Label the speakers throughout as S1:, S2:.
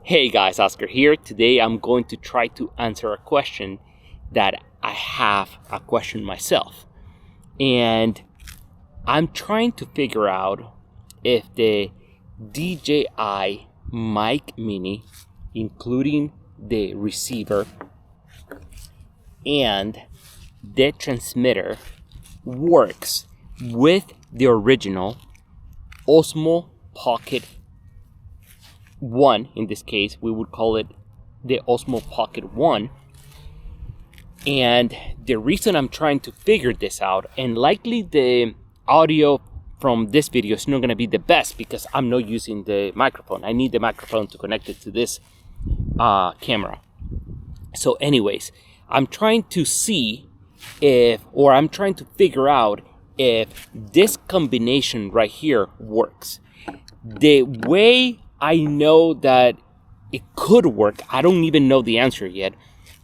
S1: Hey guys, Oscar here. Today I'm going to try to answer a question that I have a question myself. And I'm trying to figure out if the DJI Mic Mini, including the receiver and the transmitter, works with the original Osmo Pocket 1. In this case, we would call it the Osmo Pocket 1. And the reason I'm trying to figure this out, and likely the audio from this video is not going to be the best because I'm not using the microphone. I need the microphone to connect it to this camera. So anyways, I'm trying to figure out if this combination right here works. The way I know that it could work, I don't even know the answer yet.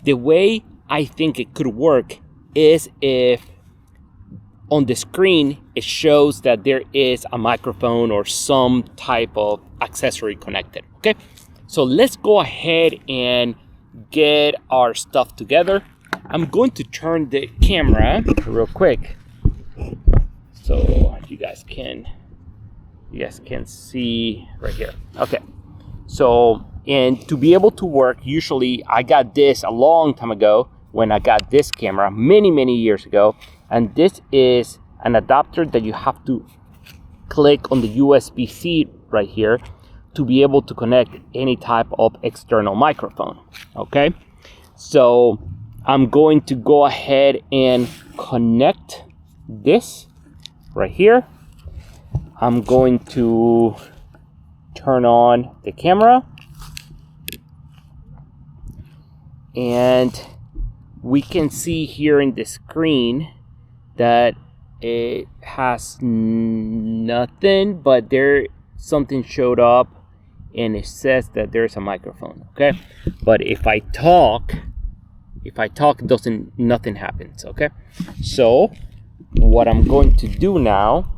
S1: The way I think it could work is if on the screen it shows that there is a microphone or some type of accessory connected. Okay, so let's go ahead and get our stuff together. I'm going to turn the camera real quick so you guys can see right here. Okay, so and to be able to work, usually I got this a long time ago when I got this camera many years ago, and this is an adapter that you have to click on the USB-C right here to be able to connect any type of external microphone. Okay, so I'm going to go ahead and connect this right here. I'm going to turn on the camera, and we can see here in the screen that it has nothing, but there something showed up and it says that there's a microphone. Okay, but if I talk nothing happens. Okay, so what I'm going to do now,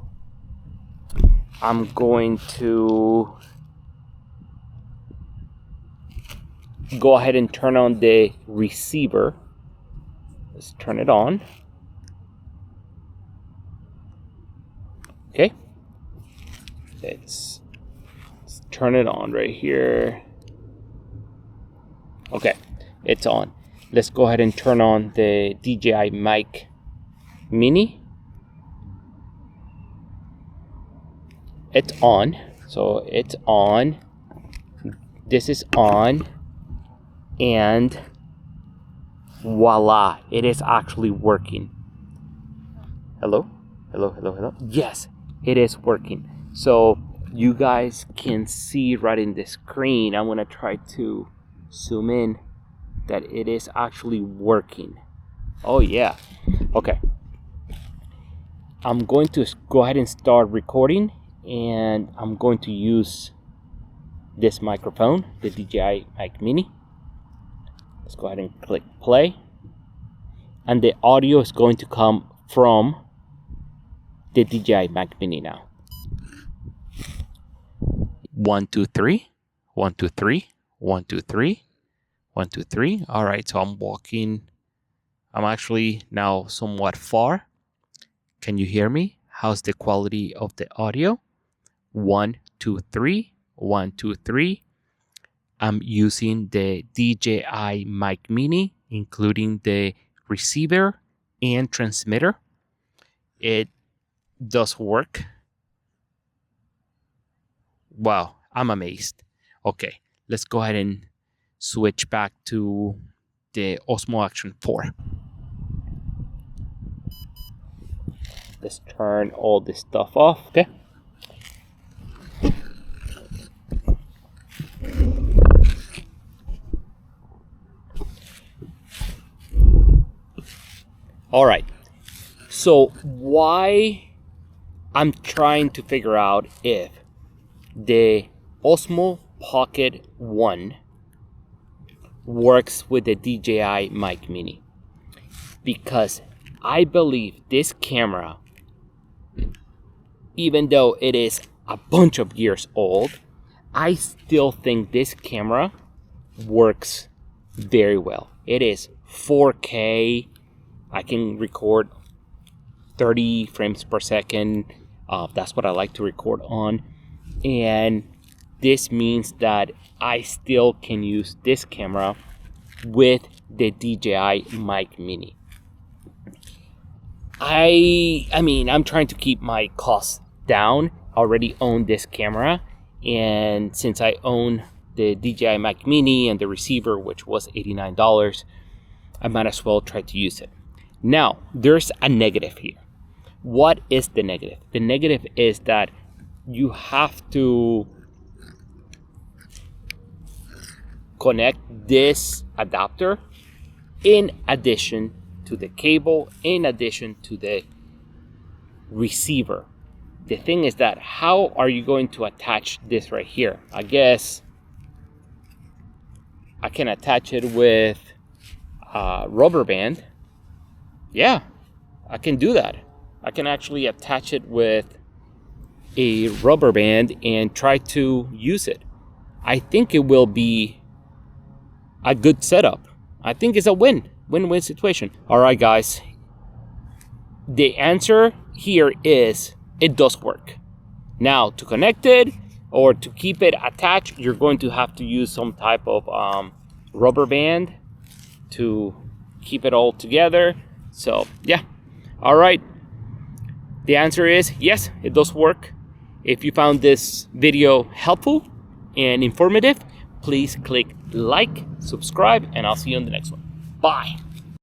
S1: I'm going to go ahead and turn on the receiver. Let's turn it on. Okay, let's turn it on right here. Okay, it's on. Let's go ahead and turn on the DJI Mic Mini. It's on, so it's on. This is on, and voila, it is actually working. Hello? Yes, it is working. So you guys can see right in the screen, I'm gonna try to zoom in, that it is actually working. Oh yeah. Okay, I'm going to go ahead and start recording, and I'm going to use this microphone, the DJI Mic Mini. Let's go ahead and click play, and the audio is going to come from the DJI Mic Mini now. 1 2 3 1 2 3 1 2 3 1 2 3. All right, so I'm actually now somewhat far. Can you hear me? How's the quality of the audio? 1 2 3 1 2 3. I'm using the DJI Mic Mini, including the receiver and transmitter. It does work. Wow, I'm amazed. Okay, let's go ahead and switch back to the Osmo Action 4. Let's turn all this stuff off. Okay. All right, so why I'm trying to figure out if the Osmo Pocket 1 works with the DJI Mic Mini, because I believe this camera, even though it is a bunch of years old, I still think this camera works very well. It is 4K. I can record 30 frames per second. That's what I like to record on. And this means that I still can use this camera with the DJI Mic Mini. I mean, I'm trying to keep my costs down. I already own this camera, and since I own the DJI Mic Mini and the receiver, which was $89, I might as well try to use it. Now, there's a negative here. What is the negative? The negative is that you have to connect this adapter in addition to the cable, in addition to the receiver. The thing is that how are you going to attach this right here? I guess I can attach it with a rubber band. Yeah, I can do that. I can actually attach it with a rubber band and try to use it. I think it will be a good setup. I think it's a win-win situation. All right, guys. The answer here is it does work. Now, to connect it or to keep it attached, you're going to have to use some type of rubber band to keep it all together. So, yeah. All right. The answer is yes, it does work. If you found this video helpful and informative, please click like, subscribe, and I'll see you on the next one. Bye.